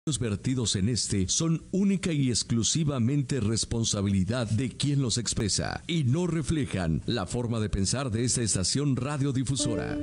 Los vertidos en este son única y exclusivamente responsabilidad de quien los expresa y no reflejan la forma de pensar de esta estación radiodifusora.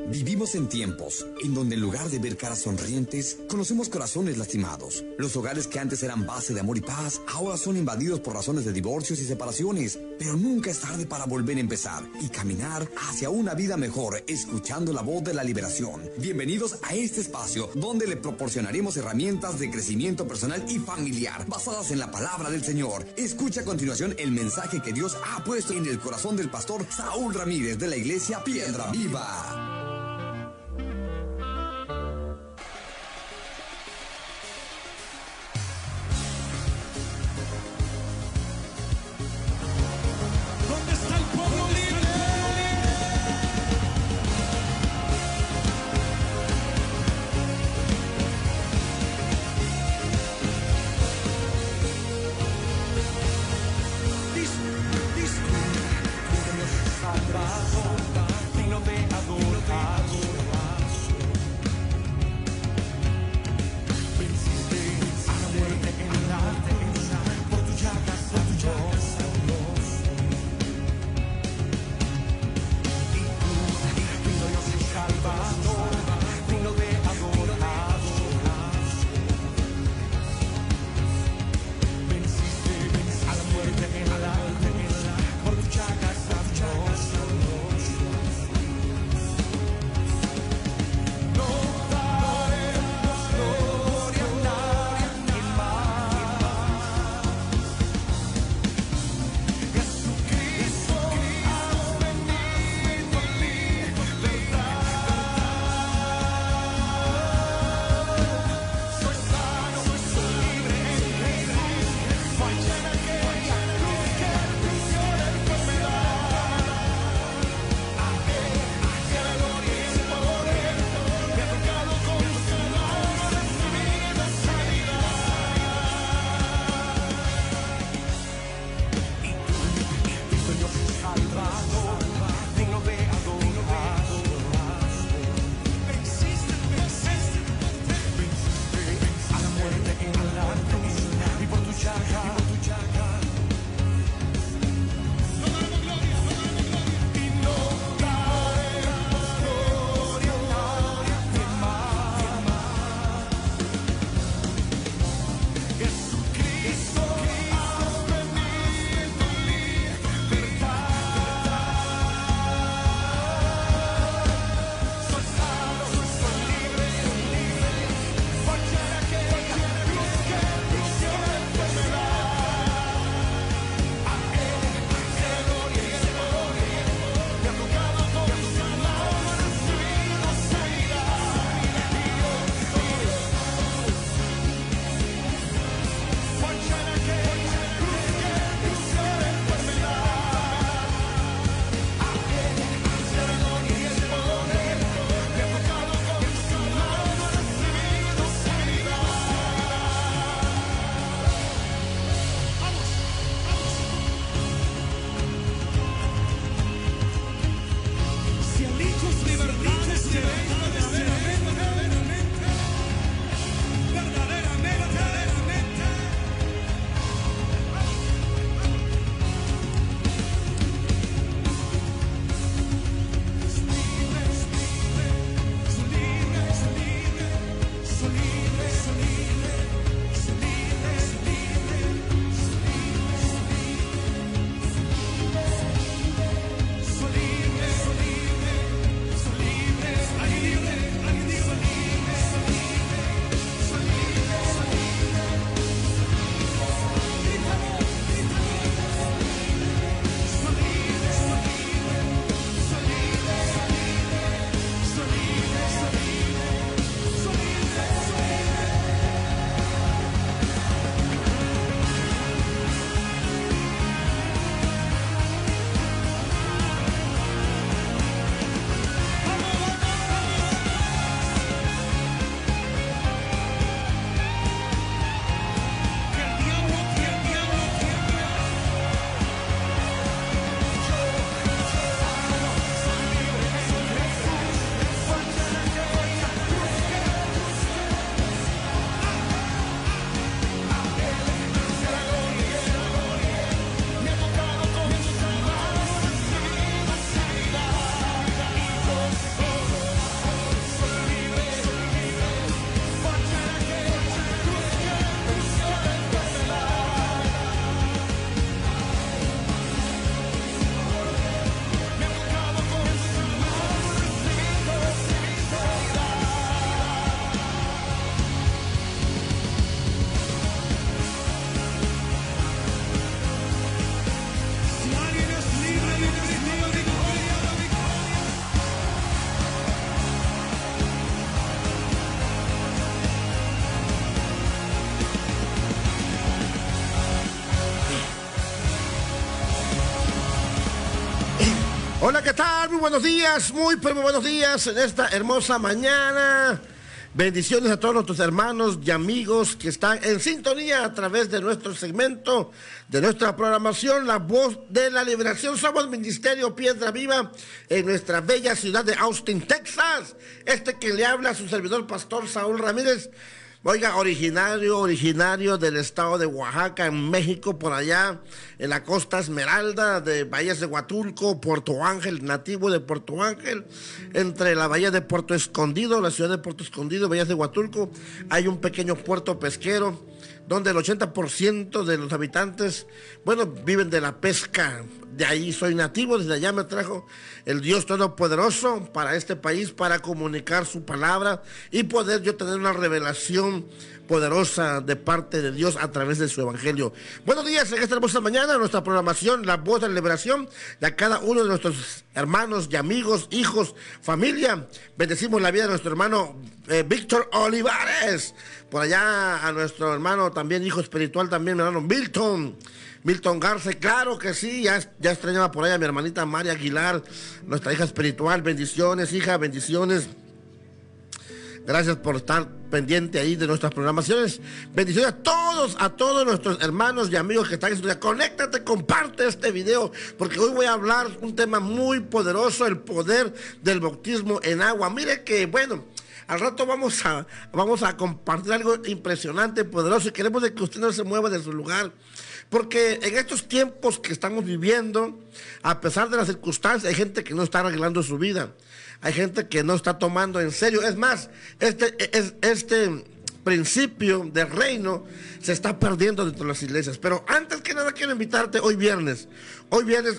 Vivimos en tiempos en donde en lugar de ver caras sonrientes, conocemos corazones lastimados. Los hogares que antes eran base de amor y paz, ahora son invadidos por razones de divorcios y separaciones. Pero nunca es tarde para volver a empezar y caminar hacia una vida mejor, escuchando la voz de la liberación. Bienvenidos a este espacio donde le proporcionaremos herramientas de crecimiento personal y familiar, basadas en la palabra del Señor. Escucha a continuación el mensaje que Dios ha puesto en el corazón del pastor Saúl Ramírez de la iglesia Piedra Viva. Digno de adorar. Hola, ¿qué tal? Muy buenos días, muy buenos días en esta hermosa mañana. Bendiciones a todos nuestros hermanos y amigos que están en sintonía a través de nuestro segmento, de nuestra programación, La Voz de la Liberación. Somos Ministerio Piedra Viva en nuestra bella ciudad de Austin, Texas. Que le habla a su servidor, Pastor Saúl Ramírez. Oiga, originario del estado de Oaxaca, en México, por allá, en la costa Esmeralda, de Bahías de Huatulco, Puerto Ángel, nativo de Puerto Ángel, entre la bahía de Puerto Escondido, la ciudad de Puerto Escondido, Bahías de Huatulco, hay un pequeño puerto pesquero, donde el 80% de los habitantes, viven de la pesca. De ahí soy nativo, desde allá me trajo el Dios Todopoderoso para este país, para comunicar su palabra y poder yo tener una revelación poderosa de parte de Dios a través de su evangelio. Buenos días en esta hermosa mañana, nuestra programación, La Voz de la Liberación, y a cada uno de nuestros hermanos y amigos, hijos, familia. Bendecimos la vida de nuestro hermano Víctor Olivares, por allá a nuestro hermano también, hijo espiritual también, mi hermano Milton Garce, claro que sí, ya extrañaba por allá a mi hermanita María Aguilar, nuestra hija espiritual. Bendiciones, hija, bendiciones. Gracias por estar pendiente ahí de nuestras programaciones. Bendiciones a todos nuestros hermanos y amigos que están en su día. Conéctate, comparte este video, porque hoy voy a hablar un tema muy poderoso, el poder del bautismo en agua. Mire que, al rato vamos a compartir algo impresionante, poderoso, y queremos de que usted no se mueva de su lugar. Porque en estos tiempos que estamos viviendo, a pesar de las circunstancias, hay gente que no está arreglando su vida. Hay gente que no está tomando en serio. Es más, este principio del reino se está perdiendo dentro de las iglesias. Pero antes que nada quiero invitarte hoy viernes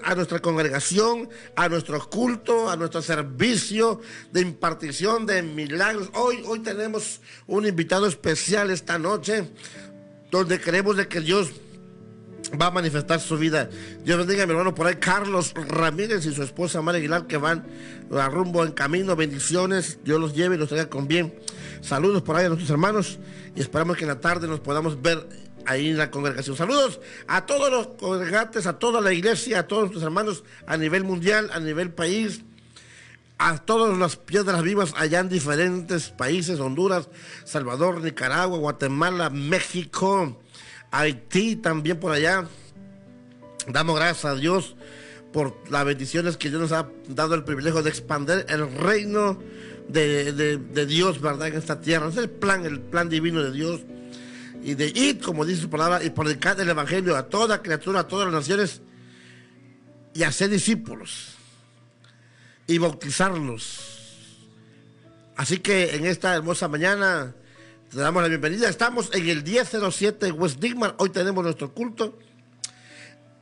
a nuestra congregación, a nuestro culto, a nuestro servicio de impartición de milagros. Hoy tenemos un invitado especial esta noche, donde creemos de que Dios va a manifestar su vida. Dios bendiga a mi hermano por ahí, Carlos Ramírez, y su esposa María Aguilar, que van a rumbo en camino. Bendiciones, Dios los lleve y los traiga con bien. Saludos por ahí a nuestros hermanos, y esperamos que en la tarde nos podamos ver ahí en la congregación. Saludos a todos los congregantes, a toda la iglesia, a todos nuestros hermanos a nivel mundial, a nivel país, a todas las piedras vivas allá en diferentes países: Honduras, Salvador, Nicaragua, Guatemala, México, Haití también por allá. Damos gracias a Dios por las bendiciones que Dios nos ha dado el privilegio de expandir el reino de Dios, ¿verdad?, en esta tierra. Es el plan divino de Dios, y de ir, como dice su palabra, y predicar el evangelio a toda criatura, a todas las naciones, y hacer discípulos y bautizarlos. Así que en esta hermosa mañana te damos la bienvenida. Estamos en el 1007 West Digmar. Hoy tenemos nuestro culto.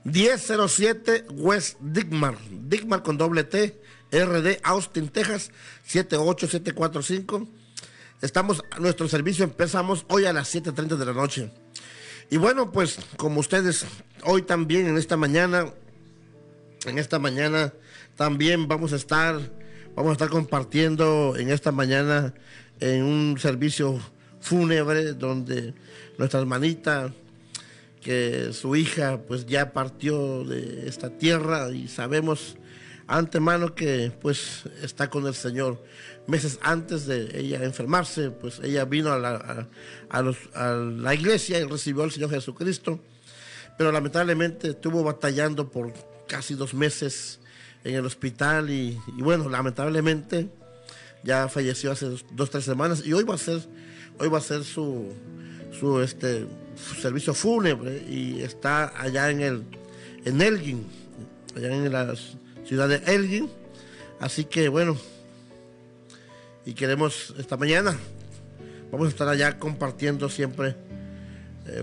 1007 West Digmar. Digmar con doble T, RD, Austin, Texas, 78745. Nuestro servicio empezamos hoy a las 7:30 de la noche. Y pues como ustedes, hoy también en esta mañana también vamos a estar compartiendo en esta mañana en un servicio fúnebre, donde nuestra hermanita, que su hija pues ya partió de esta tierra, y sabemos antemano que pues está con el Señor. Meses antes de ella enfermarse, pues ella vino a la iglesia y recibió al Señor Jesucristo, pero lamentablemente estuvo batallando por casi 2 meses en el hospital, y lamentablemente ya falleció hace 2-3 semanas, y hoy va a ser su servicio fúnebre, y está allá en Elgin, allá en la ciudad de Elgin. Así que y queremos esta mañana, vamos a estar allá compartiendo siempre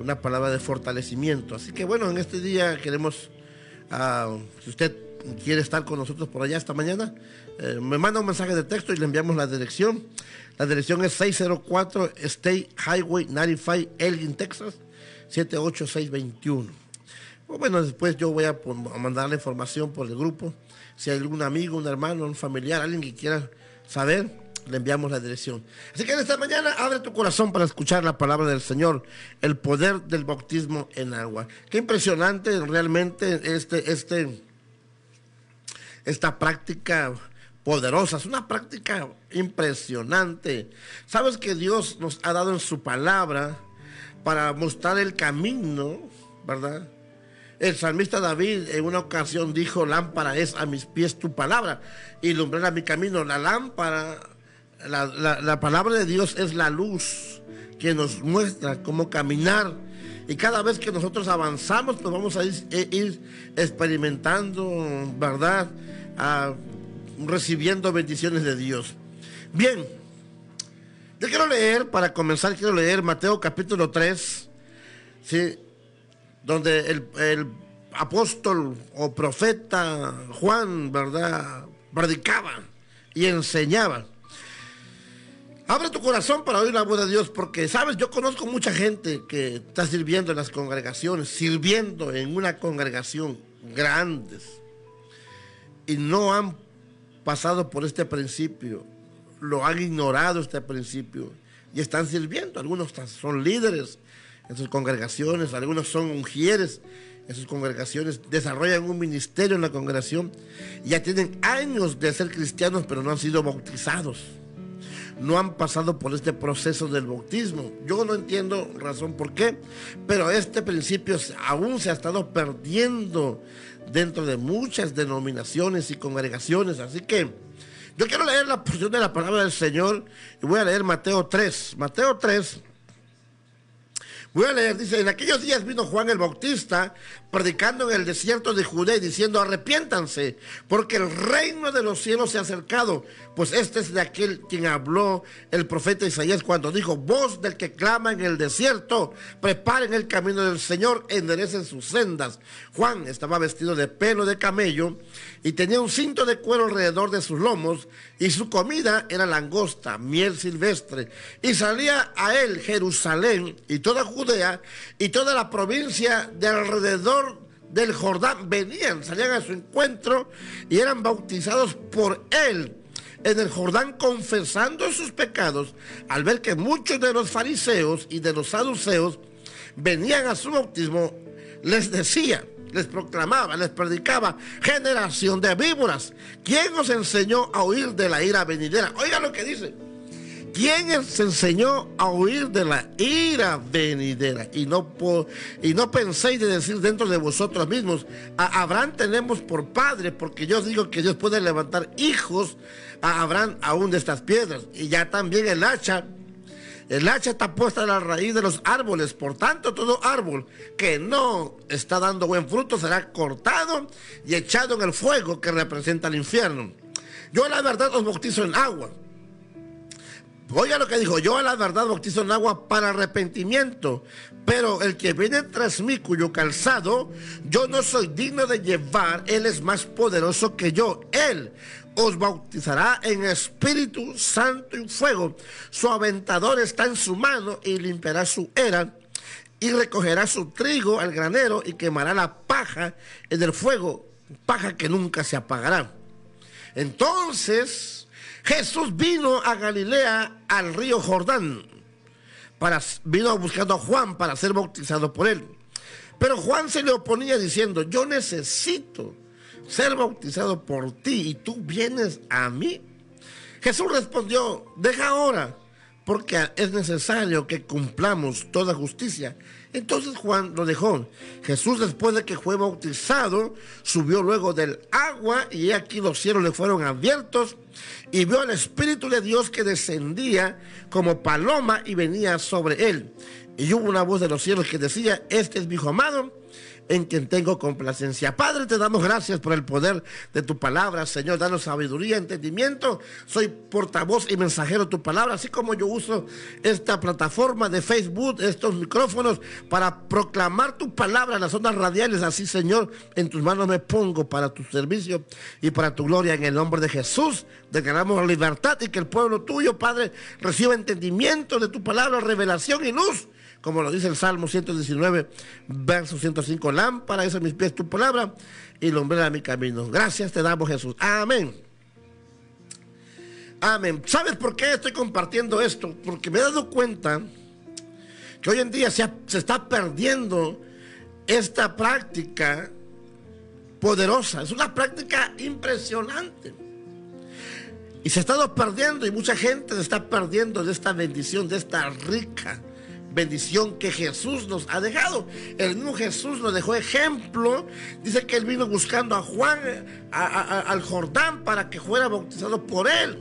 una palabra de fortalecimiento. Así que en este día queremos, si usted quiere estar con nosotros por allá esta mañana, me manda un mensaje de texto y le enviamos la dirección. La dirección es 604 State Highway 95, Elgin, Texas, 78621. Después yo voy a mandar la información por el grupo. Si hay algún amigo, un hermano, un familiar, alguien que quiera saber, le enviamos la dirección. Así que en esta mañana abre tu corazón para escuchar la palabra del Señor, el poder del bautismo en agua. Qué impresionante realmente esta práctica poderosa, es una práctica impresionante. Sabes que Dios nos ha dado en su palabra para mostrar el camino, ¿verdad? El salmista David en una ocasión dijo: lámpara es a mis pies tu palabra y lumbrera mi camino. La lámpara, la palabra de Dios es la luz que nos muestra cómo caminar. Y cada vez que nosotros avanzamos, pues vamos a ir experimentando, ¿verdad? Recibiendo bendiciones de Dios. Bien, yo quiero leer, para comenzar, quiero leer Mateo capítulo 3, ¿sí? Donde el apóstol o profeta Juan, ¿verdad?, predicaba y enseñaba. Abre tu corazón para oír la voz de Dios, porque, ¿sabes? Yo conozco mucha gente que está sirviendo en las congregaciones, sirviendo en una congregación grandes, y no han pasado por este principio, lo han ignorado este principio, y están sirviendo. Algunos son líderes en sus congregaciones, algunos son ungieres en sus congregaciones, desarrollan un ministerio en la congregación, y ya tienen años de ser cristianos, pero no han sido bautizados. No han pasado por este proceso del bautismo. Yo no entiendo razón por qué, pero este principio aún se ha estado perdiendo dentro de muchas denominaciones y congregaciones. Así que yo quiero leer la porción de la palabra del Señor y voy a leer Mateo 3. Mateo 3. Voy a leer, dice: en aquellos días vino Juan el Bautista predicando en el desierto de Judea y diciendo: arrepiéntanse, porque el reino de los cielos se ha acercado. Pues este es de aquel quien habló el profeta Isaías cuando dijo: voz del que clama en el desierto, preparen el camino del Señor, enderecen sus sendas. Juan estaba vestido de pelo de camello y tenía un cinto de cuero alrededor de sus lomos, y su comida era langosta, miel silvestre. Y salía a él Jerusalén y toda Judea y toda la provincia de alrededor del Jordán, salían a su encuentro y eran bautizados por él en el Jordán, confesando sus pecados. Al ver que muchos de los fariseos y de los saduceos venían a su bautismo, les decía, les proclamaba, les predicaba: generación de víboras, ¿quién os enseñó a huir de la ira venidera? Oiga lo que dice: ¿quién os enseñó a huir de la ira venidera? Y no penséis de decir dentro de vosotros mismos: a Abraham tenemos por padre, porque yo digo que Dios puede levantar hijos a Abraham aún de estas piedras. Y ya también el hacha está puesta a la raíz de los árboles. Por tanto, todo árbol que no está dando buen fruto será cortado y echado en el fuego que representa el infierno. Yo, la verdad, os bautizo en agua. Oiga lo que dijo: yo a la verdad bautizo en agua para arrepentimiento, pero el que viene tras mí, cuyo calzado yo no soy digno de llevar, él es más poderoso que yo. Él os bautizará en Espíritu Santo y fuego. Su aventador está en su mano y limpiará su era y recogerá su trigo al granero y quemará la paja en el fuego, paja que nunca se apagará. Entonces Jesús vino a Galilea, al río Jordán, vino buscando a Juan para ser bautizado por él. Pero Juan se le oponía diciendo: yo necesito ser bautizado por ti y tú vienes a mí. Jesús respondió: deja ahora, porque es necesario que cumplamos toda justicia. Entonces Juan lo dejó. Jesús, después de que fue bautizado, subió luego del agua, y aquí los cielos le fueron abiertos, y vio al Espíritu de Dios que descendía como paloma y venía sobre él. Y hubo una voz de los cielos que decía: este es mi Hijo amado, en quien tengo complacencia. Padre, te damos gracias por el poder de tu palabra, Señor. Danos sabiduría, entendimiento. Soy portavoz y mensajero de tu palabra, así como yo uso esta plataforma de Facebook, estos micrófonos, para proclamar tu palabra en las ondas radiales. Así, Señor, en tus manos me pongo para tu servicio y para tu gloria. En el nombre de Jesús declaramos la libertad, y que el pueblo tuyo, Padre, reciba entendimiento de tu palabra, revelación y luz, como lo dice el Salmo 119, verso 105. Lámpara es a mis pies tu palabra y lumbrera mi camino. Gracias te damos, Jesús. Amén. Amén. ¿Sabes por qué estoy compartiendo esto? Porque me he dado cuenta que hoy en día se está perdiendo esta práctica poderosa, es una práctica impresionante. Y se ha estado perdiendo, y mucha gente se está perdiendo de esta bendición, de esta rica bendición que Jesús nos ha dejado. El mismo Jesús nos dejó ejemplo. Dice que él vino buscando a Juan al Jordán para que fuera bautizado por él.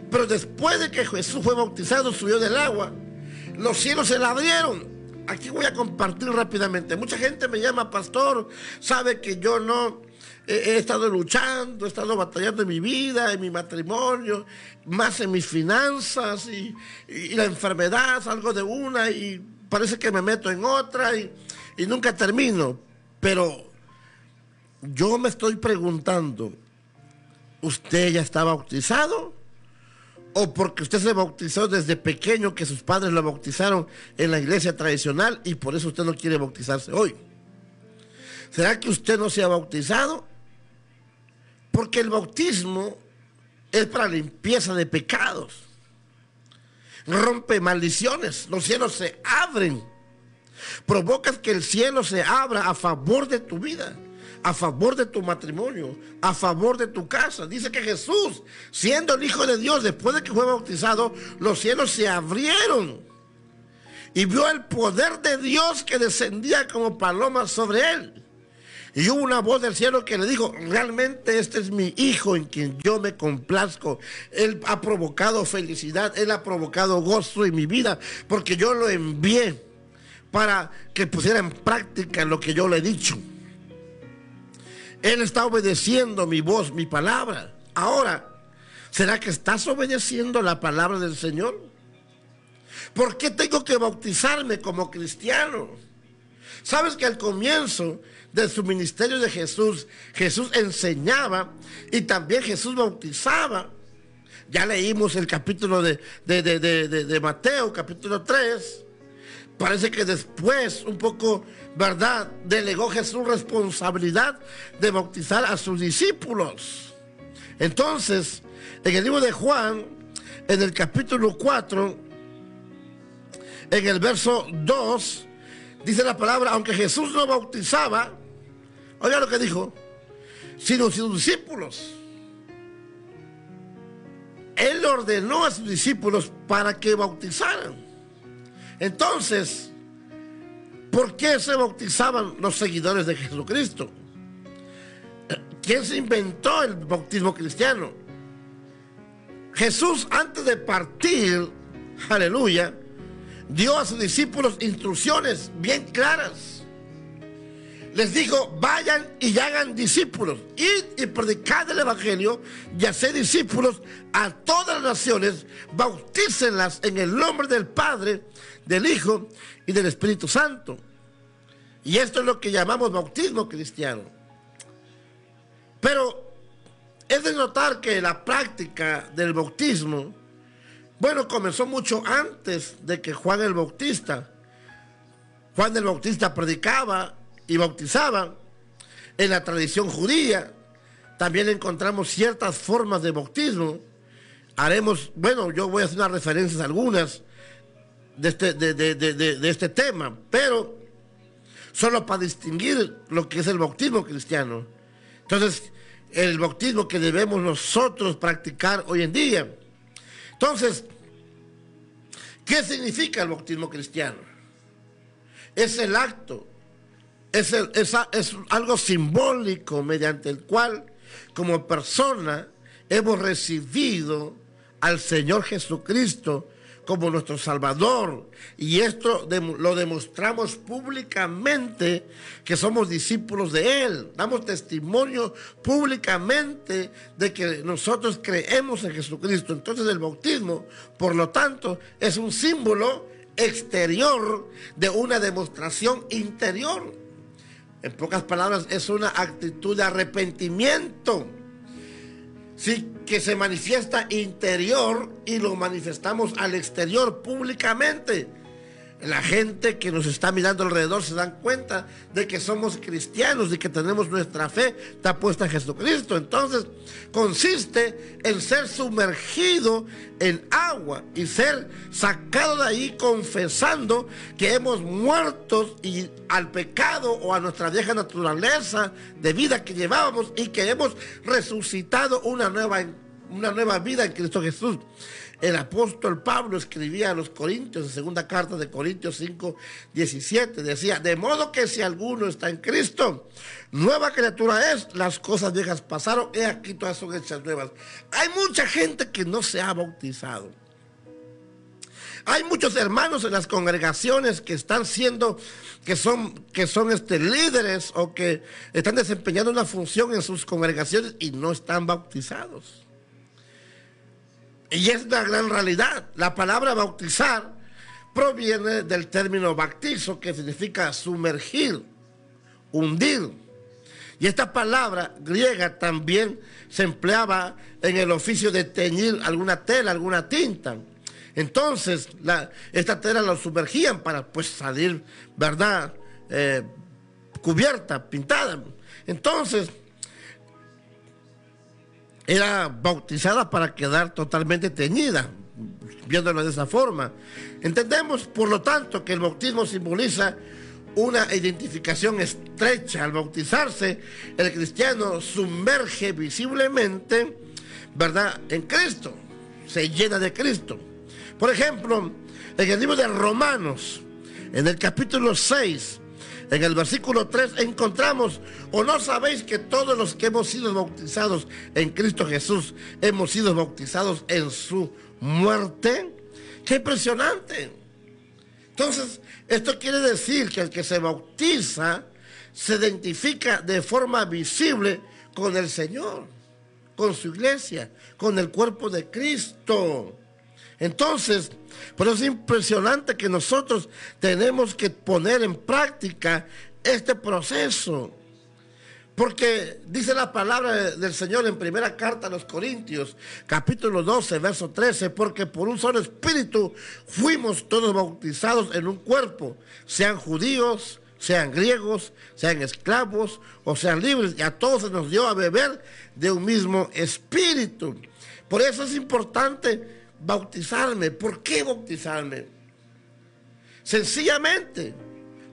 Pero después de que Jesús fue bautizado, subió del agua, los cielos se le abrieron. Aquí voy a compartir rápidamente. Mucha gente me llama pastor, sabe que yo no he estado luchando, he estado batallando en mi vida, en mi matrimonio, más en mis finanzas, y la enfermedad, salgo de una y parece que me meto en otra y nunca termino. Pero yo me estoy preguntando, ¿usted ya está bautizado? ¿O porque usted se bautizó desde pequeño, que sus padres lo bautizaron en la iglesia tradicional y por eso usted no quiere bautizarse hoy? ¿Será que usted no se ha bautizado? Porque el bautismo es para limpieza de pecados. Rompe maldiciones, los cielos se abren. Provocas que el cielo se abra a favor de tu vida, a favor de tu matrimonio, a favor de tu casa. Dice que Jesús, siendo el Hijo de Dios, después de que fue bautizado, los cielos se abrieron y vio el poder de Dios que descendía como paloma sobre él. Y hubo una voz del cielo que le dijo, realmente este es mi Hijo en quien yo me complazco. Él ha provocado felicidad, Él ha provocado gozo en mi vida, porque yo lo envié para que pusiera en práctica lo que yo le he dicho. Él está obedeciendo mi voz, mi palabra. Ahora, ¿será que estás obedeciendo la palabra del Señor? ¿Por qué tengo que bautizarme como cristiano? ¿Sabes que al comienzo de su ministerio de Jesús, Jesús enseñaba y también Jesús bautizaba? Ya leímos el capítulo de Mateo, capítulo 3. Parece que después, un poco, ¿verdad?, delegó Jesús responsabilidad de bautizar a sus discípulos. Entonces, en el libro de Juan, en el capítulo 4, en el verso 2, dice la palabra, aunque Jesús no bautizaba, oiga lo que dijo, sino sus discípulos. Él ordenó a sus discípulos para que bautizaran. Entonces, ¿por qué se bautizaban los seguidores de Jesucristo? ¿Quién se inventó el bautismo cristiano? Jesús, antes de partir, aleluya, dio a sus discípulos instrucciones bien claras. Les dijo, vayan y hagan discípulos, id y predicad el evangelio y haced discípulos a todas las naciones, bautícenlas en el nombre del Padre, del Hijo y del Espíritu Santo. Y esto es lo que llamamos bautismo cristiano. Pero es de notar que la práctica del bautismo, bueno, comenzó mucho antes de que Juan el Bautista. Juan el Bautista predicaba y bautizaba. En la tradición judía también encontramos ciertas formas de bautismo. Bueno, yo voy a hacer unas referencias a algunas de este tema, pero solo para distinguir lo que es el bautismo cristiano. Entonces, el bautismo que debemos nosotros practicar hoy en día. Entonces, ¿qué significa el bautismo cristiano? Es el acto, es algo simbólico mediante el cual, como persona, hemos recibido al Señor Jesucristo como nuestro Salvador, y esto lo demostramos públicamente que somos discípulos de Él. Damos testimonio públicamente de que nosotros creemos en Jesucristo. Entonces el bautismo, por lo tanto, es un símbolo exterior de una demostración interior. En pocas palabras, es una actitud de arrepentimiento, sí, que se manifiesta interior y lo manifestamos al exterior públicamente. La gente que nos está mirando alrededor se dan cuenta de que somos cristianos y que tenemos nuestra fe está puesta en Jesucristo. Entonces consiste en ser sumergido en agua y ser sacado de ahí confesando que hemos muerto al pecado o a nuestra vieja naturaleza de vida que llevábamos y que hemos resucitado una nueva vida en Cristo Jesús. El apóstol Pablo escribía a los Corintios, en segunda carta de Corintios 5:17, decía: de modo que si alguno está en Cristo, nueva criatura es, las cosas viejas pasaron, he aquí todas son hechas nuevas. Hay mucha gente que no se ha bautizado. Hay muchos hermanos en las congregaciones que están siendo, que son líderes o que están desempeñando una función en sus congregaciones y no están bautizados. Y es una gran realidad. La palabra bautizar proviene del término baptizo, que significa sumergir, hundir. Y esta palabra griega también se empleaba en el oficio de teñir alguna tela, alguna tinta. Entonces, esta tela la sumergían para pues salir, ¿verdad? Cubierta, pintada. Entonces, era bautizada para quedar totalmente teñida, viéndolo de esa forma. Entendemos, por lo tanto, que el bautismo simboliza una identificación estrecha. Al bautizarse, el cristiano sumerge visiblemente, ¿verdad?, en Cristo, se llena de Cristo. Por ejemplo, en el libro de Romanos, en el capítulo 6, en el versículo 3 encontramos: ¿o no sabéis que todos los que hemos sido bautizados en Cristo Jesús hemos sido bautizados en su muerte? ¡Qué impresionante! Entonces, esto quiere decir que el que se bautiza se identifica de forma visible con el Señor, con su iglesia, con el cuerpo de Cristo. Entonces, por eso es impresionante que nosotros tenemos que poner en práctica este proceso. Porque dice la palabra del Señor en primera carta a los Corintios, capítulo 12, verso 13, porque por un solo espíritu fuimos todos bautizados en un cuerpo, sean judíos, sean griegos, sean esclavos o sean libres, y a todos se nos dio a beber de un mismo espíritu. Por eso es importante bautizarme. ¿Por qué bautizarme? Sencillamente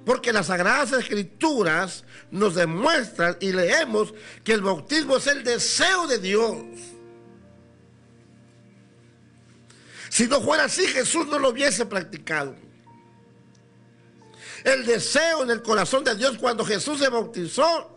porque las Sagradas Escrituras nos demuestran y leemos que el bautismo es el deseo de Dios. Si no fuera así, Jesús no lo hubiese practicado. El deseo en el corazón de Dios, cuando Jesús se bautizó,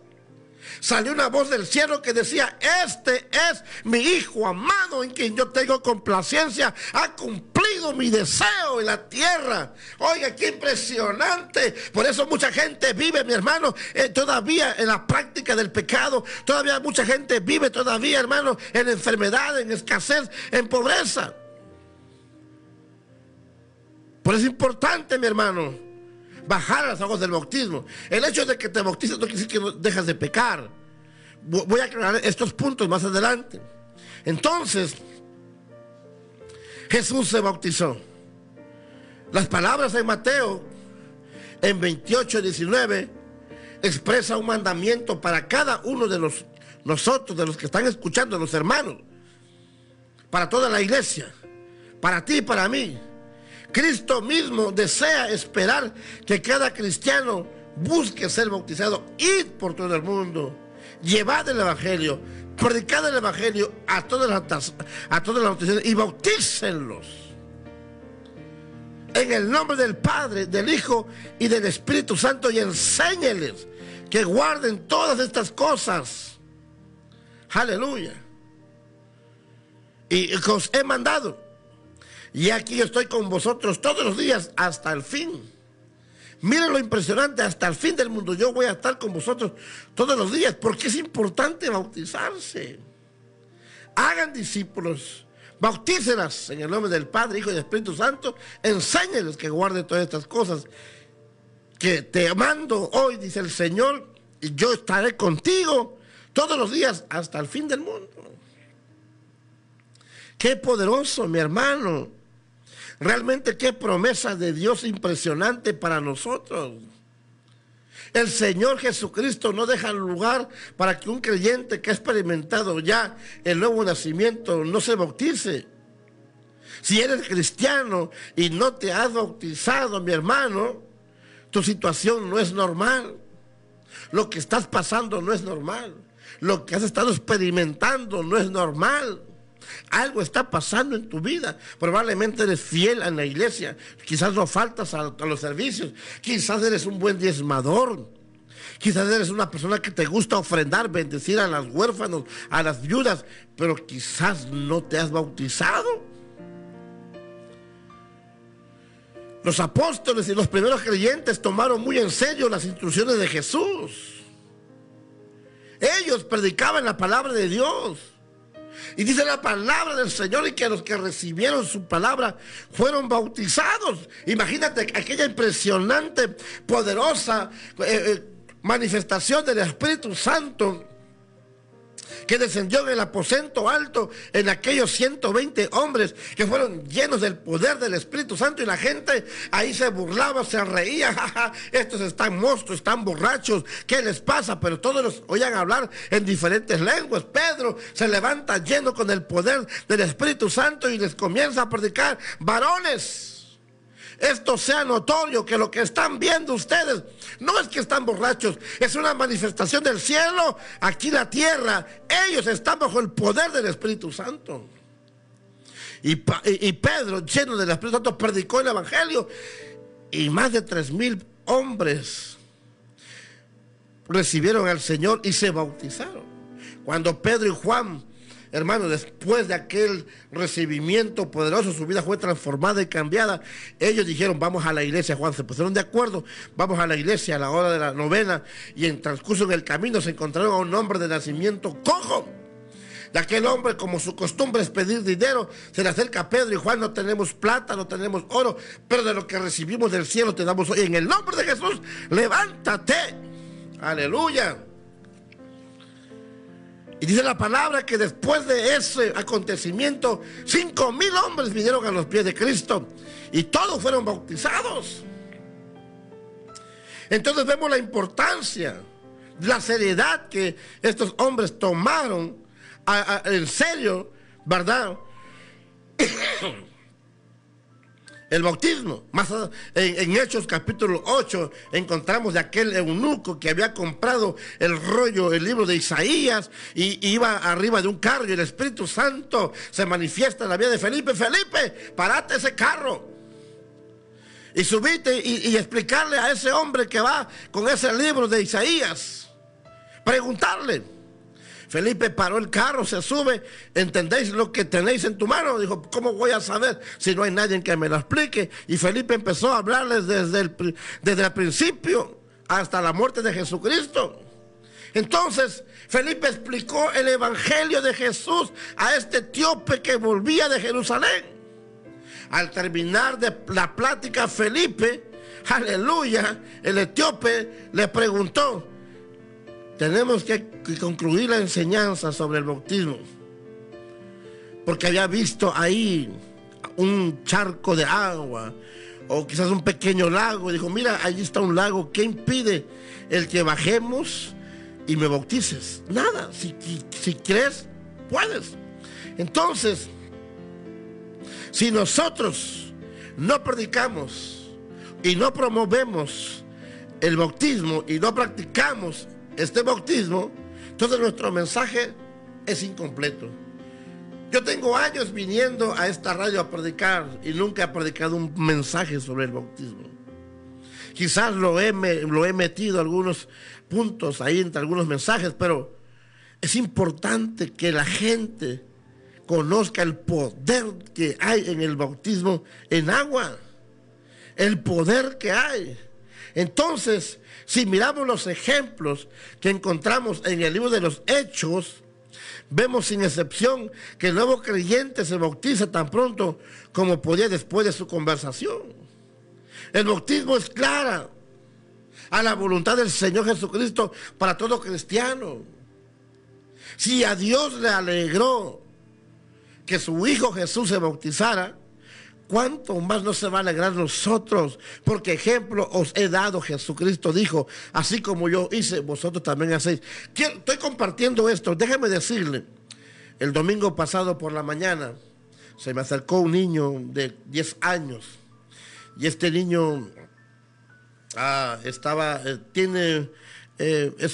salió una voz del cielo que decía: este es mi Hijo amado en quien yo tengo complacencia, ha cumplido mi deseo en la tierra. Oiga, qué impresionante. Por eso mucha gente vive, mi hermano, todavía en la práctica del pecado. Todavía mucha gente vive todavía, hermano, en enfermedad, en escasez, en pobreza. Por eso es importante, mi hermano, bajar a las aguas del bautismo. El hecho de que te bautices no quiere decir que no dejas de pecar. Voy a aclarar estos puntos más adelante. Entonces, Jesús se bautizó. Las palabras en Mateo, en 28:19, expresa un mandamiento para cada uno de nosotros, de los que están escuchando, los hermanos, para toda la iglesia, para ti y para mí. Cristo mismo desea esperar que cada cristiano busque ser bautizado. Id por todo el mundo, llevad el evangelio, predicad el evangelio a todas las naciones y bautícenlos en el nombre del Padre, del Hijo y del Espíritu Santo, y enséñeles que guarden todas estas cosas. Aleluya. Y os he mandado, y aquí estoy con vosotros todos los días hasta el fin. Miren lo impresionante, hasta el fin del mundo yo voy a estar con vosotros todos los días. Porque es importante bautizarse. Hagan discípulos, bautícelas en el nombre del Padre, Hijo y del Espíritu Santo. Enséñeles que guarden todas estas cosas que te mando hoy, dice el Señor, y yo estaré contigo todos los días hasta el fin del mundo. Qué poderoso, mi hermano. Realmente qué promesa de Dios impresionante para nosotros. El Señor Jesucristo no deja lugar para que un creyente que ha experimentado ya el nuevo nacimiento no se bautice. Si eres cristiano y no te has bautizado, mi hermano, tu situación no es normal. Lo que estás pasando no es normal. Lo que has estado experimentando no es normal. Algo está pasando en tu vida. Probablemente eres fiel en la iglesia. Quizás no faltas a los servicios. Quizás eres un buen diezmador. Quizás eres una persona que te gusta ofrendar, bendecir a los huérfanos, a las viudas. Pero quizás no te has bautizado. Los apóstoles y los primeros creyentes tomaron muy en serio las instrucciones de Jesús. Ellos predicaban la palabra de Dios. Y dice la palabra del Señor y que los que recibieron su palabra fueron bautizados. Imagínate aquella impresionante, poderosa manifestación del Espíritu Santo que descendió en el aposento alto en aquellos 120 hombres que fueron llenos del poder del Espíritu Santo, y la gente ahí se burlaba, se reía, jaja, estos están monstruos, están borrachos, ¿qué les pasa? Pero todos los oían hablar en diferentes lenguas. Pedro se levanta lleno con el poder del Espíritu Santo y les comienza a predicar: varones, esto sea notorio, que lo que están viendo ustedes no es que están borrachos, es una manifestación del cielo aquí en la tierra. Ellos están bajo el poder del Espíritu Santo. Y Pedro, lleno del Espíritu Santo, predicó el evangelio, y más de 3,000 hombres recibieron al Señor y se bautizaron. Cuando Pedro y Juan, hermano, después de aquel recibimiento poderoso, su vida fue transformada y cambiada. Ellos dijeron: vamos a la iglesia. Juan, se pusieron de acuerdo, vamos a la iglesia a la hora de la novena. Y en transcurso en el camino se encontraron a un hombre de nacimiento cojo. De aquel hombre, como su costumbre es pedir dinero, se le acerca a Pedro y Juan: no tenemos plata, no tenemos oro, pero de lo que recibimos del cielo te damos hoy. En el nombre de Jesús, levántate. Aleluya. Y dice la palabra que después de ese acontecimiento, 5,000 hombres vinieron a los pies de Cristo y todos fueron bautizados. Entonces vemos la importancia, la seriedad que estos hombres tomaron en serio, ¿verdad? El bautismo. Más en Hechos capítulo 8 encontramos de aquel eunuco que había comprado el libro de Isaías, y iba arriba de un carro, y el Espíritu Santo se manifiesta en la vida de Felipe: Felipe, parate ese carro y subite y explicarle a ese hombre que va con ese libro de Isaías, preguntarle. Felipe paró el carro, se sube: ¿entendéis lo que tenéis en tu mano? Dijo: ¿cómo voy a saber si no hay nadie que me lo explique? Y Felipe empezó a hablarles desde el principio hasta la muerte de Jesucristo. Entonces Felipe explicó el evangelio de Jesús a este etíope que volvía de Jerusalén. Al terminar de la plática, Felipe, aleluya, el etíope le preguntó: tenemos que concluir la enseñanza sobre el bautismo, porque había visto ahí un charco de agua, o quizás un pequeño lago, y dijo: mira, allí está un lago, ¿qué impide el que bajemos y me bautices? Nada, si crees, puedes. Entonces, si nosotros no predicamos y no promovemos el bautismo y no practicamos este bautismo, entonces nuestro mensaje es incompleto. Yo tengo años viniendo a esta radio a predicar y nunca he predicado un mensaje sobre el bautismo. Quizás lo he metido algunos puntos ahí entre algunos mensajes, pero es importante que la gente conozca el poder que hay en el bautismo en agua, el poder que hay. Entonces, si miramos los ejemplos que encontramos en el libro de los Hechos, vemos sin excepción que el nuevo creyente se bautiza tan pronto como podía después de su conversación. El bautismo es clara a la voluntad del Señor Jesucristo para todo cristiano. Si a Dios le alegró que su Hijo Jesús se bautizara, ¿cuánto más no se va a alegrar nosotros? Porque ejemplo os he dado. Jesucristo dijo, así como yo hice, vosotros también hacéis. Estoy compartiendo esto, déjeme decirle, el domingo pasado por la mañana se me acercó un niño de 10 años y este niño es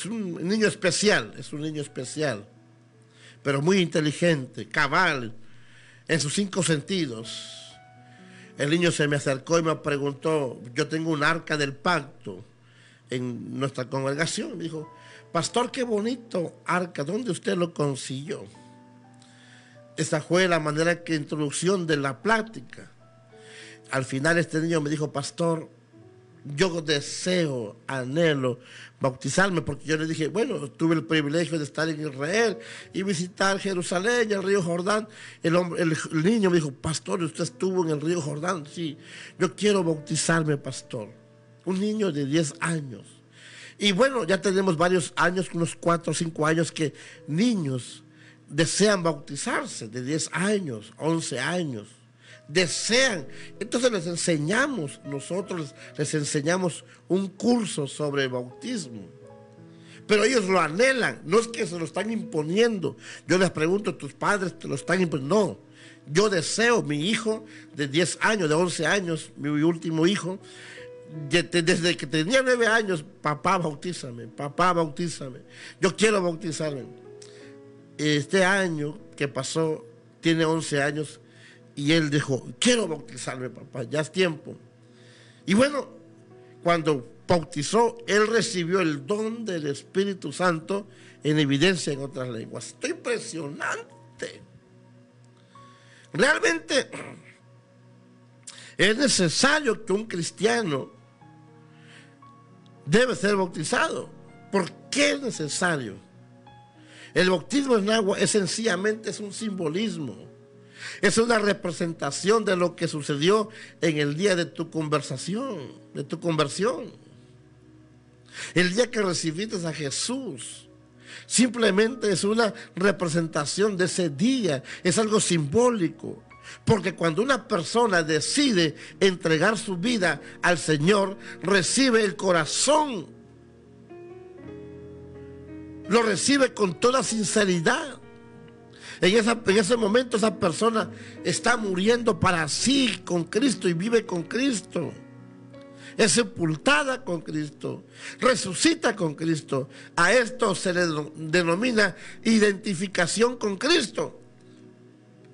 un niño especial, pero muy inteligente, cabal, en sus 5 sentidos. El niño se me acercó y me preguntó, yo tengo un arca del pacto en nuestra congregación. Me dijo, pastor, qué bonito arca, ¿dónde usted lo consiguió? Esa fue la manera que introducción de la plática. Al final este niño me dijo, pastor, yo deseo, anhelo bautizarme, porque yo le dije, bueno, tuve el privilegio de estar en Israel y visitar Jerusalén y el río Jordán. El niño me dijo, pastor, ¿usted estuvo en el río Jordán? Sí, yo quiero bautizarme, pastor. Un niño de 10 años. Y bueno, ya tenemos varios años, unos 4 o 5 años que niños desean bautizarse, de 10 años, 11 años. Desean, entonces nosotros les enseñamos un curso sobre bautismo, pero ellos lo anhelan, no es que se lo están imponiendo. Yo les pregunto, ¿tus padres te lo están imponiendo? No, yo deseo, mi hijo de 10 años, de 11 años, mi último hijo, desde que tenía 9 años, papá, bautízame, yo quiero bautizarme. Este año que pasó, tiene 11 años, y él dijo, quiero bautizarme, papá, ya es tiempo. Y bueno, cuando bautizó, él recibió el don del Espíritu Santo en evidencia en otras lenguas. Esto es impresionante. Realmente es necesario que un cristiano debe ser bautizado. ¿Por qué es necesario? El bautismo en agua sencillamente es un simbolismo. Es una representación de lo que sucedió en el día de tu conversión. El día que recibiste a Jesús. Simplemente es una representación de ese día. Es algo simbólico. Porque cuando una persona decide entregar su vida al Señor, recibe el corazón. Lo recibe con toda sinceridad. En ese momento esa persona está muriendo para sí con Cristo y vive con Cristo. Es sepultada con Cristo, resucita con Cristo. A esto se le denomina identificación con Cristo.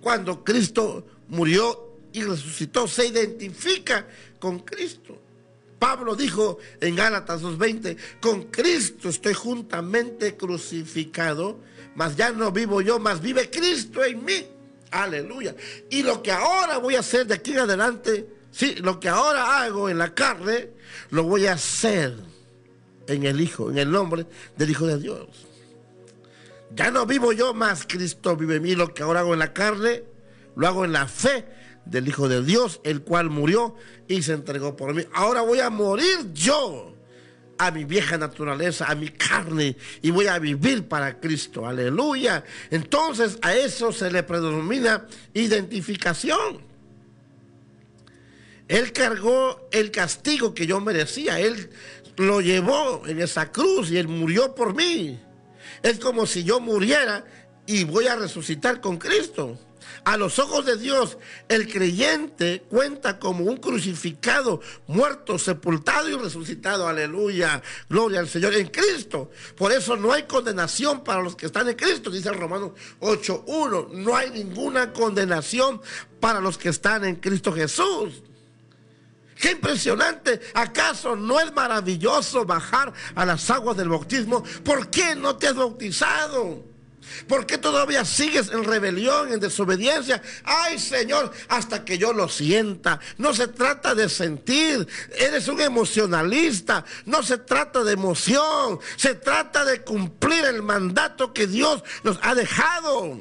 Cuando Cristo murió y resucitó, se identifica con Cristo. Pablo dijo en Gálatas 2:20, con Cristo estoy juntamente crucificado, mas ya no vivo yo, mas vive Cristo en mí. Aleluya. Y lo que ahora voy a hacer de aquí en adelante, sí, lo que ahora hago en la carne, lo voy a hacer en el Hijo, en el nombre del Hijo de Dios. Ya no vivo yo, mas Cristo vive en mí. Lo que ahora hago en la carne, lo hago en la fe del Hijo de Dios, el cual murió y se entregó por mí. Ahora voy a morir yo a mi vieja naturaleza, a mi carne, y voy a vivir para Cristo. Aleluya. Entonces a eso se le predomina identificación. Él cargó el castigo que yo merecía. Él lo llevó en esa cruz y Él murió por mí. Es como si yo muriera y voy a resucitar con Cristo. A los ojos de Dios, el creyente cuenta como un crucificado, muerto, sepultado y resucitado. Aleluya, gloria al Señor en Cristo. Por eso no hay condenación para los que están en Cristo, dice Romanos 8:1. No hay ninguna condenación para los que están en Cristo Jesús. ¡Qué impresionante! ¿Acaso no es maravilloso bajar a las aguas del bautismo? ¿Por qué no te has bautizado? ¿Por qué todavía sigues en rebelión, en desobediencia? ¡Ay, Señor! Hasta que yo lo sienta. No se trata de sentir. Eres un emocionalista. No se trata de emoción. Se trata de cumplir el mandato que Dios nos ha dejado.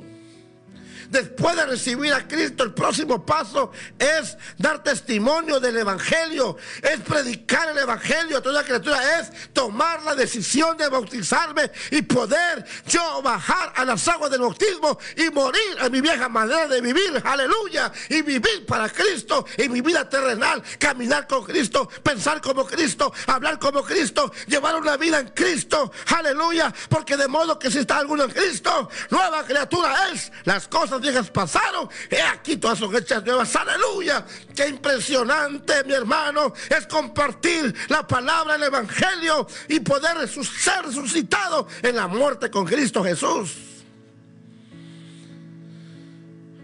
después de recibir a Cristo, el próximo paso es dar testimonio del Evangelio, es predicar el Evangelio a toda criatura, es tomar la decisión de bautizarme y poder yo bajar a las aguas del bautismo y morir a mi vieja manera de vivir, aleluya, y vivir para Cristo y mi vida terrenal, caminar con Cristo, pensar como Cristo, hablar como Cristo, llevar una vida en Cristo, aleluya, porque de modo que si está alguno en Cristo, nueva criatura es, las cosas viejas pasaron, he aquí todas son hechas nuevas, aleluya. Qué impresionante, mi hermano, es compartir la palabra, el Evangelio y poder ser resucitado en la muerte con Cristo Jesús.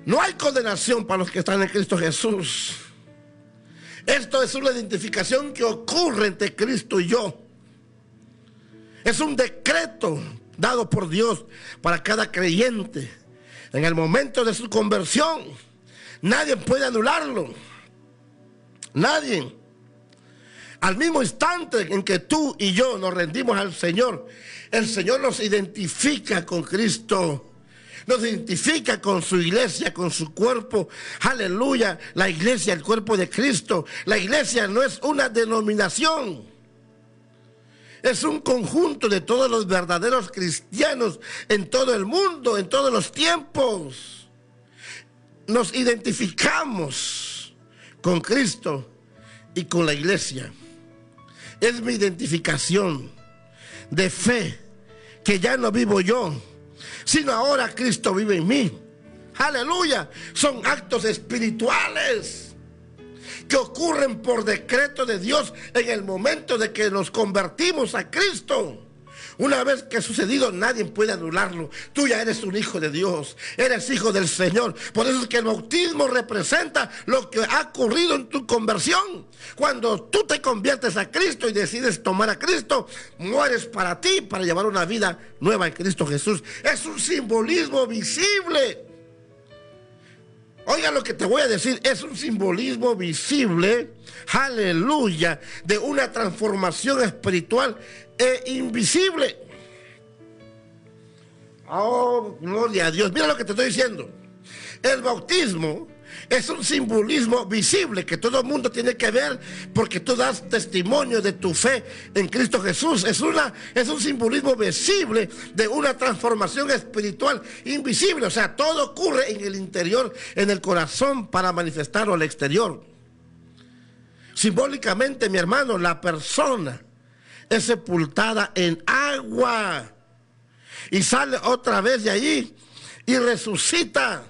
No hay condenación para los que están en Cristo Jesús. Esto es una identificación que ocurre entre Cristo y yo. Es un decreto dado por Dios para cada creyente. En el momento de su conversión, nadie puede anularlo. Nadie. Al mismo instante en que tú y yo nos rendimos al Señor, el Señor nos identifica con Cristo. Nos identifica con su iglesia, con su cuerpo. Aleluya. La iglesia, el cuerpo de Cristo. La iglesia no es una denominación. Es un conjunto de todos los verdaderos cristianos en todo el mundo, en todos los tiempos. Nos identificamos con Cristo y con la iglesia. Es mi identificación de fe, que ya no vivo yo, sino ahora Cristo vive en mí. Aleluya. Son actos espirituales que ocurren por decreto de Dios en el momento de que nos convertimos a Cristo. Una vez que ha sucedido, nadie puede anularlo. Tú ya eres un hijo de Dios, eres hijo del Señor. Por eso es que el bautismo representa lo que ha ocurrido en tu conversión. Cuando tú te conviertes a Cristo y decides tomar a Cristo, mueres para ti, para llevar una vida nueva en Cristo Jesús. Es un simbolismo visible. Oiga lo que te voy a decir, es un simbolismo visible, aleluya, de una transformación espiritual e invisible. Oh, gloria a Dios. Mira lo que te estoy diciendo. El bautismo es un simbolismo visible que todo el mundo tiene que ver, porque tú das testimonio de tu fe en Cristo Jesús. Es un simbolismo visible de una transformación espiritual invisible. O sea, todo ocurre en el interior, en el corazón, para manifestarlo al exterior. Simbólicamente, mi hermano, la persona es sepultada en agua y sale otra vez de allí y resucita.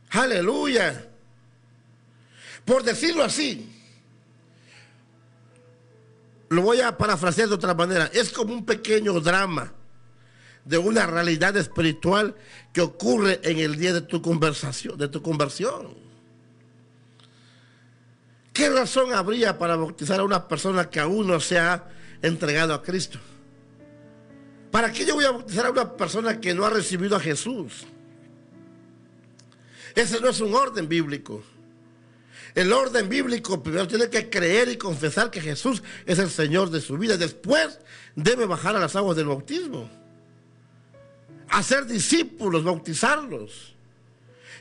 Aleluya. Por decirlo así, lo voy a parafrasear de otra manera. Es como un pequeño drama de una realidad espiritual que ocurre en el día de tu conversión. ¿Qué razón habría para bautizar a una persona que aún no se ha entregado a Cristo? ¿Para qué yo voy a bautizar a una persona que no ha recibido a Jesús? Ese no es un orden bíblico. El orden bíblico primero tiene que creer y confesar que Jesús es el Señor de su vida. Después debe bajar a las aguas del bautismo, hacer discípulos, bautizarlos.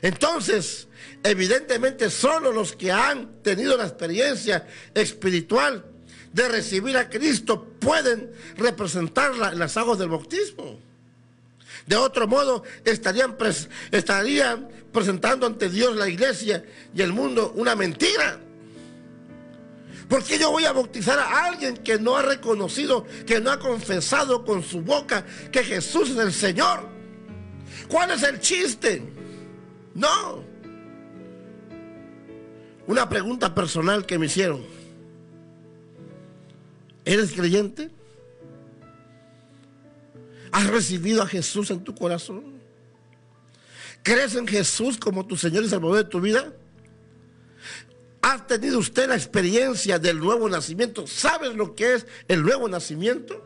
Entonces, evidentemente, solo los que han tenido la experiencia espiritual de recibir a Cristo pueden representarla en las aguas del bautismo. De otro modo, estarían presentando ante Dios, la iglesia y el mundo una mentira. ¿Por qué yo voy a bautizar a alguien que no ha reconocido, que no ha confesado con su boca que Jesús es el Señor? ¿Cuál es el chiste? No. Una pregunta personal que me hicieron. ¿Eres creyente? ¿Has recibido a Jesús en tu corazón? ¿Crees en Jesús como tu Señor y Salvador de tu vida? ¿Ha tenido usted la experiencia del nuevo nacimiento? ¿Sabes lo que es el nuevo nacimiento?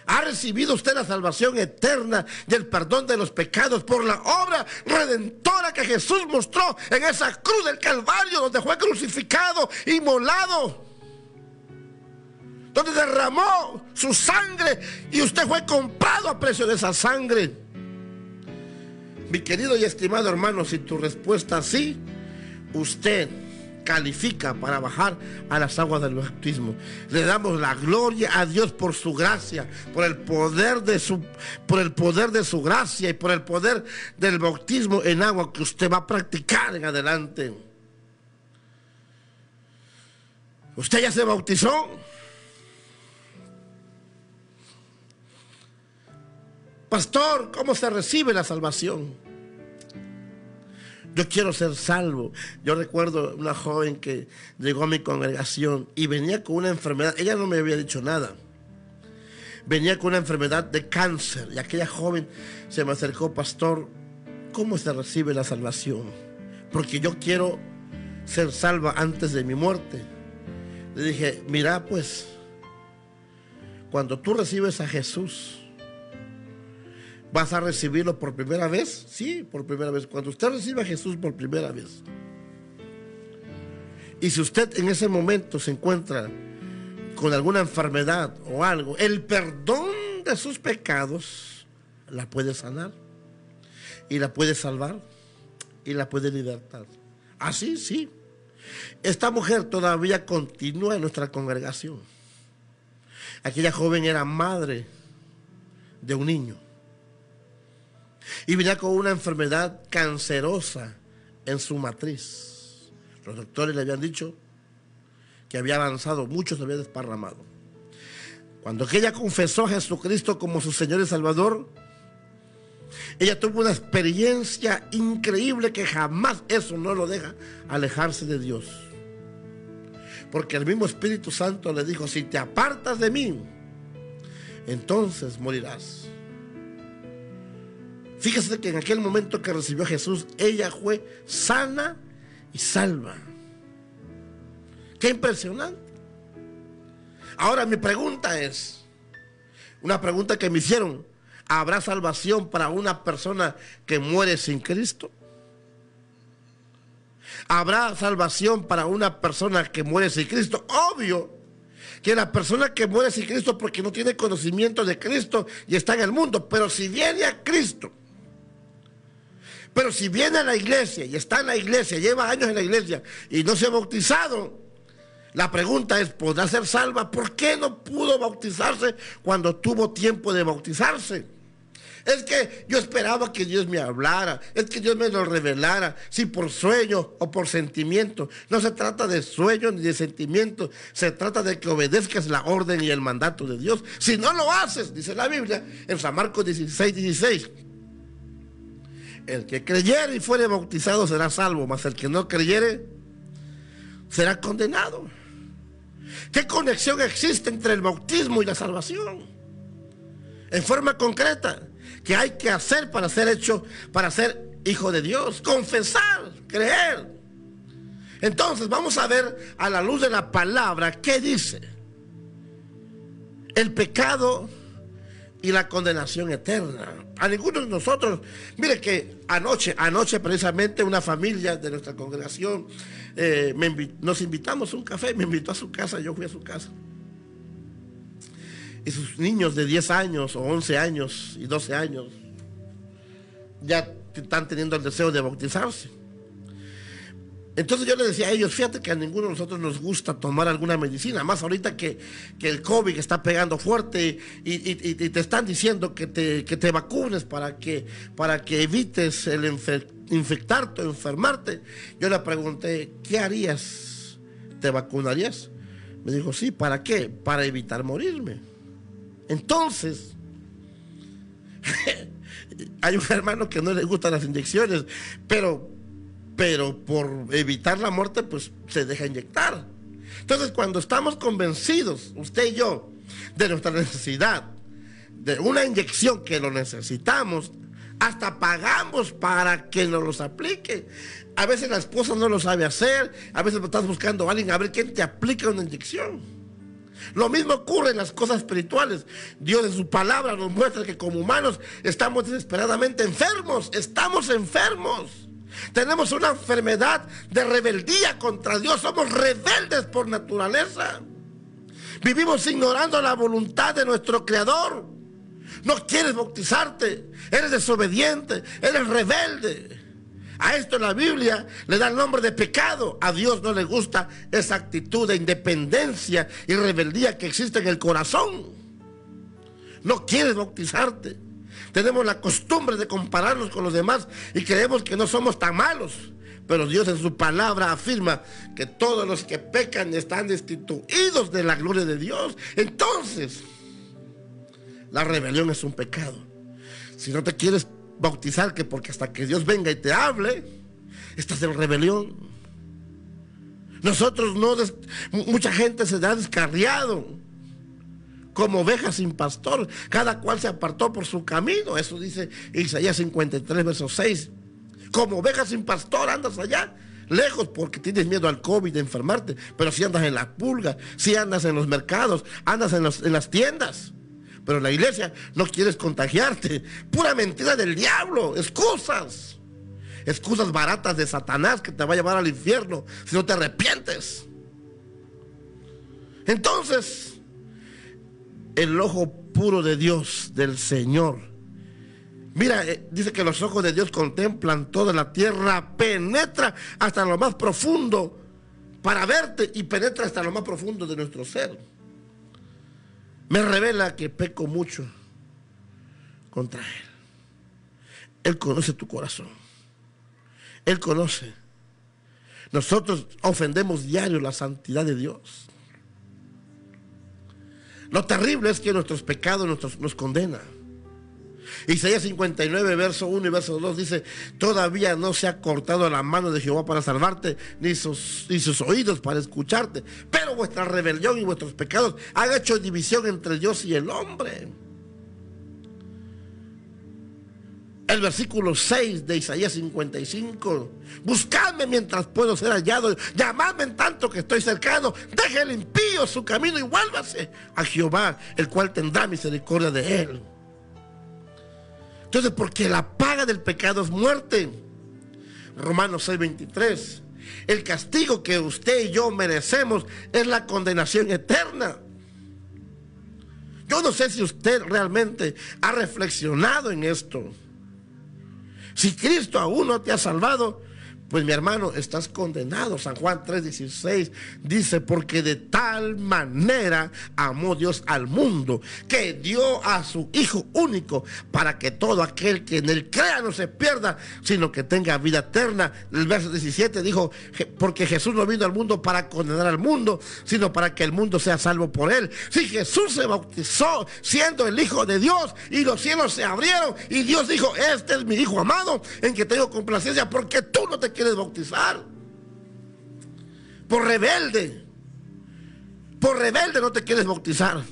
¿Ha recibido usted la salvación eterna y el perdón de los pecados por la obra redentora que Jesús mostró en esa cruz del Calvario, donde fue crucificado y molado, donde derramó su sangre y usted fue comprado a precio de esa sangre? Mi querido y estimado hermano, si tu respuesta es sí, usted califica para bajar a las aguas del bautismo. Le damos la gloria a Dios por su gracia, por el poder de su gracia y por el poder del bautismo en agua que usted va a practicar en adelante. ¿Usted ya se bautizó? Pastor, ¿cómo se recibe la salvación? Yo quiero ser salvo. Yo recuerdo una joven que llegó a mi congregación y venía con una enfermedad. Ella no me había dicho nada. Venía con una enfermedad de cáncer. Y aquella joven se me acercó: pastor, ¿cómo se recibe la salvación? Porque yo quiero ser salva antes de mi muerte. Le dije: mira, pues, cuando tú recibes a Jesús, ¿vas a recibirlo por primera vez? Sí, por primera vez. Cuando usted recibe a Jesús por primera vez, y si usted en ese momento se encuentra con alguna enfermedad o algo, el perdón de sus pecados la puede sanar, y la puede salvar, y la puede libertar. Así, sí. Esta mujer todavía continúa en nuestra congregación. Aquella joven era madre de un niño y venía con una enfermedad cancerosa en su matriz. Los doctores le habían dicho que había avanzado mucho, se había desparramado. Cuando ella confesó a Jesucristo como su Señor y Salvador, ella tuvo una experiencia increíble que jamás eso no lo deja alejarse de Dios. Porque el mismo Espíritu Santo le dijo: si te apartas de mí, entonces morirás. Fíjese que en aquel momento que recibió a Jesús, ella fue sana y salva. ¡Qué impresionante! Ahora mi pregunta es, una pregunta que me hicieron: ¿habrá salvación para una persona que muere sin Cristo? ¿Habrá salvación para una persona que muere sin Cristo? Obvio que la persona que muere sin Cristo porque no tiene conocimiento de Cristo y está en el mundo, pero si viene a Cristo, pero si viene a la iglesia y está en la iglesia, lleva años en la iglesia y no se ha bautizado, la pregunta es: ¿podrá ser salva? ¿Por qué no pudo bautizarse cuando tuvo tiempo de bautizarse? Es que yo esperaba que Dios me hablara, es que Dios me lo revelara, si por sueño o por sentimiento. No se trata de sueño ni de sentimiento, se trata de que obedezcas la orden y el mandato de Dios. Si no lo haces, dice la Biblia en San Marcos 16:16, el que creyere y fuere bautizado será salvo, mas el que no creyere será condenado. ¿Qué conexión existe entre el bautismo y la salvación? En forma concreta, ¿qué hay que hacer para ser hecho, para ser hijo de Dios? Confesar, creer. Entonces vamos a ver a la luz de la palabra qué dice el pecado y la condenación eterna. A ninguno de nosotros, mire que anoche precisamente una familia de nuestra congregación nos invitamos a un café, me invitó a su casa, yo fui a su casa. Y sus niños de 10 años o 11 años y 12 años ya están teniendo el deseo de bautizarse. Entonces yo le decía a ellos: fíjate que a ninguno de nosotros nos gusta tomar alguna medicina, más ahorita que el COVID está pegando fuerte y te están diciendo que te vacunes para que evites el infectarte o enfermarte. Yo le pregunté: ¿qué harías? ¿Te vacunarías? Me dijo: sí. ¿Para qué? Para evitar morirme. Entonces hay un hermano que no le gustan las inyecciones, pero por evitar la muerte pues se deja inyectar. Entonces, cuando estamos convencidos, usted y yo, de nuestra necesidad de una inyección, que lo necesitamos, hasta pagamos para que nos los aplique. A veces la esposa no lo sabe hacer, a veces estás buscando a alguien a ver quién te aplica una inyección. Lo mismo ocurre en las cosas espirituales. Dios en su palabra nos muestra que como humanos estamos desesperadamente enfermos. Estamos enfermos. Tenemos una enfermedad de rebeldía contra Dios. Somos rebeldes por naturaleza. Vivimos ignorando la voluntad de nuestro Creador. No quieres bautizarte, eres desobediente, eres rebelde. A esto la Biblia le da el nombre de pecado. A Dios no le gusta esa actitud de independencia y rebeldía que existe en el corazón. No quieres bautizarte. Tenemos la costumbre de compararnos con los demás y creemos que no somos tan malos. Pero Dios en su palabra afirma que todos los que pecan están destituidos de la gloria de Dios. Entonces, la rebelión es un pecado. Si no te quieres bautizar, que porque hasta que Dios venga y te hable, estás en rebelión. Nosotros mucha gente se ha descarriado como ovejas sin pastor, cada cual se apartó por su camino. Eso dice Isaías 53 verso 6. Como ovejas sin pastor andas allá lejos porque tienes miedo al COVID, de enfermarte. Pero si andas en la pulga, si andas en los mercados, andas en las tiendas. Pero en la iglesia no quieres contagiarte. Pura mentira del diablo. Excusas baratas de Satanás que te va a llevar al infierno si no te arrepientes. Entonces, el ojo puro de Dios, del Señor, mira, dice que los ojos de Dios contemplan toda la tierra, penetra hasta lo más profundo para verte y penetra hasta lo más profundo de nuestro ser. Me revela que peco mucho contra Él. Él conoce tu corazón. Él conoce. Nosotros ofendemos diario la santidad de Dios. Lo terrible es que nuestros pecados nos condenan. Isaías 59 verso 1 y verso 2 dice: todavía no se ha cortado la mano de Jehová para salvarte, ni sus oídos para escucharte, pero vuestra rebelión y vuestros pecados han hecho división entre Dios y el hombre. El versículo 6 de Isaías 55: buscadme mientras puedo ser hallado, llamadme en tanto que estoy cercano. Deje el impío su camino y vuélvase a Jehová, el cual tendrá misericordia de él. Entonces, porque la paga del pecado es muerte. Romanos 6:23. El castigo que usted y yo merecemos es la condenación eterna. Yo no sé si usted realmente ha reflexionado en esto. Si Cristo aún no te ha salvado, pues mi hermano, estás condenado. San Juan 3:16 dice: porque de tal manera amó Dios al mundo, que dio a su Hijo único, para que todo aquel que en él crea no se pierda, sino que tenga vida eterna. El verso 17 dijo: porque Jesús no vino al mundo para condenar al mundo, sino para que el mundo sea salvo por él. Si Jesús se bautizó siendo el Hijo de Dios, y los cielos se abrieron, y Dios dijo: este es mi Hijo amado, en que tengo complacencia, porque tú no te quieres bautizar. Por rebelde no te quieres bautizar.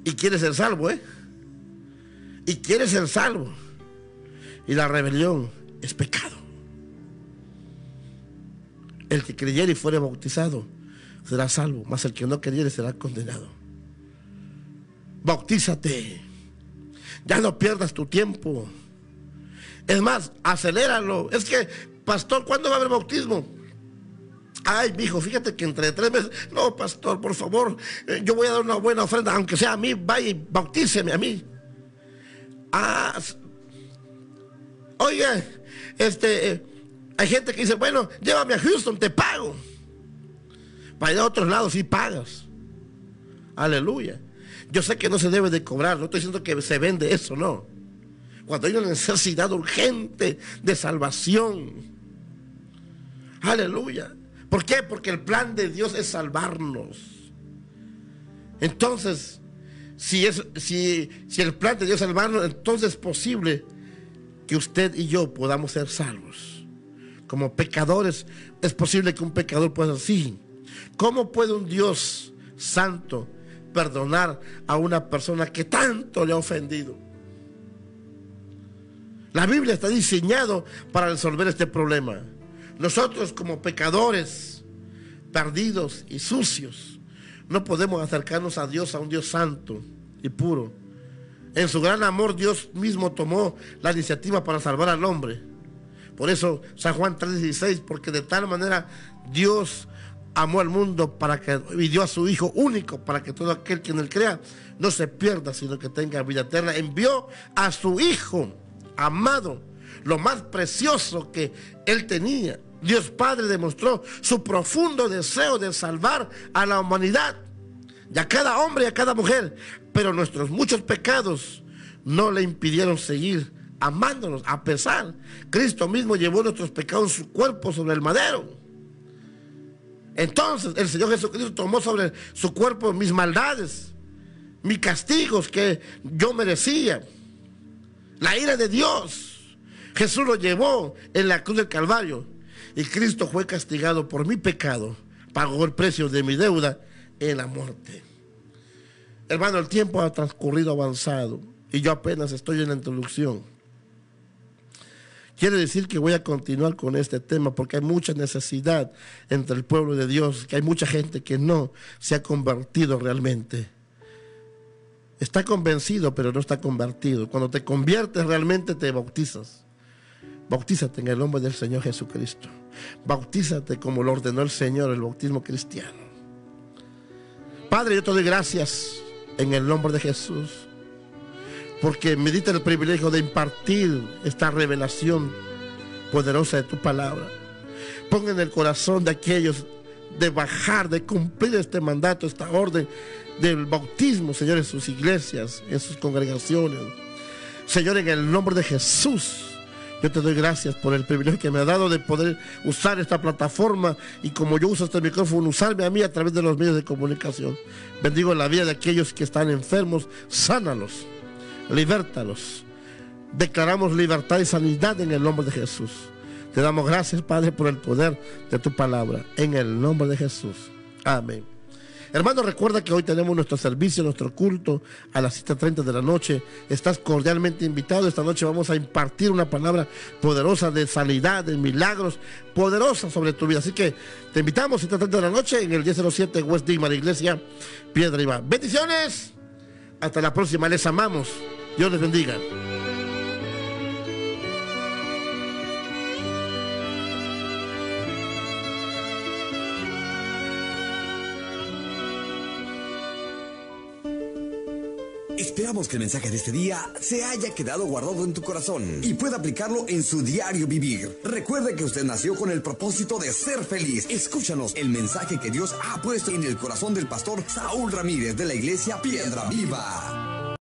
Y quieres ser salvo, y quieres ser salvo. Y la rebelión es pecado. El que creyere y fuere bautizado será salvo, mas el que no creyere será condenado. Bautízate. Ya no pierdas tu tiempo. Es más, aceléralo. Es que, pastor, ¿cuándo va a haber bautismo? Ay, mijo, fíjate que entre 3 meses. No, pastor, por favor, yo voy a dar una buena ofrenda, aunque sea a mí, vaya y bautíceme a mí. Oye, hay gente que dice: bueno, llévame a Houston, te pago. Para ir a otros lados sí pagas. Aleluya. Yo sé que no se debe de cobrar, no estoy diciendo que se vende eso, no. Cuando hay una necesidad urgente de salvación. Aleluya. ¿Por qué? Porque el plan de Dios es salvarnos. Entonces, si el plan de Dios es salvarnos, entonces es posible que usted y yo podamos ser salvos. Como pecadores, es posible que un pecador pueda decir: ¿cómo puede un Dios santo perdonar a una persona que tanto le ha ofendido? La Biblia está diseñado para resolver este problema. Nosotros, como pecadores perdidos y sucios, no podemos acercarnos a Dios, a un Dios santo y puro. En su gran amor, Dios mismo tomó la iniciativa para salvar al hombre. Por eso San Juan 3:16: porque de tal manera Dios amó al mundo y dio a su Hijo único para que todo aquel que en él crea no se pierda, sino que tenga vida eterna. Envió a su Hijo amado, lo más precioso que él tenía. Dios Padre demostró su profundo deseo de salvar a la humanidad, y a cada hombre y a cada mujer, pero nuestros muchos pecados no le impidieron seguir amándonos. A pesar, Cristo mismo llevó nuestros pecados en su cuerpo sobre el madero. Entonces el Señor Jesucristo tomó sobre su cuerpo mis maldades, mis castigos que yo merecía, la ira de Dios. Jesús lo llevó en la cruz del Calvario, y Cristo fue castigado por mi pecado, pagó el precio de mi deuda en la muerte. Hermano, el tiempo ha transcurrido avanzado y yo apenas estoy en la introducción. Quiere decir que voy a continuar con este tema porque hay mucha necesidad entre el pueblo de Dios, que hay mucha gente que no se ha convertido realmente. Está convencido, pero no está convertido. Cuando te conviertes realmente te bautizas. Bautízate en el nombre del Señor Jesucristo. Bautízate como lo ordenó el Señor, el bautismo cristiano. Padre, yo te doy gracias en el nombre de Jesús, porque me diste el privilegio de impartir esta revelación poderosa de tu palabra. Pon en el corazón de aquellos de bajar, de cumplir este mandato, esta orden del bautismo, Señor, en sus iglesias, en sus congregaciones. Señor, en el nombre de Jesús, yo te doy gracias por el privilegio que me ha dado de poder usar esta plataforma y, como yo uso este micrófono, usarme a mí a través de los medios de comunicación. Bendigo la vida de aquellos que están enfermos, sánalos, libértalos. Declaramos libertad y sanidad en el nombre de Jesús. Te damos gracias, Padre, por el poder de tu palabra, en el nombre de Jesús. Amén. Hermano, recuerda que hoy tenemos nuestro servicio, nuestro culto a las 7:30 de la noche. Estás cordialmente invitado. Esta noche vamos a impartir una palabra poderosa de sanidad, de milagros, poderosa sobre tu vida. Así que te invitamos a 7:30 de la noche en el 1007 West Digmar, Iglesia Piedra Iba. Bendiciones. Hasta la próxima. Les amamos. Dios les bendiga. Esperamos que el mensaje de este día se haya quedado guardado en tu corazón y pueda aplicarlo en su diario vivir. Recuerde que usted nació con el propósito de ser feliz. Escúchanos el mensaje que Dios ha puesto en el corazón del pastor Saúl Ramírez de la Iglesia Piedra Viva.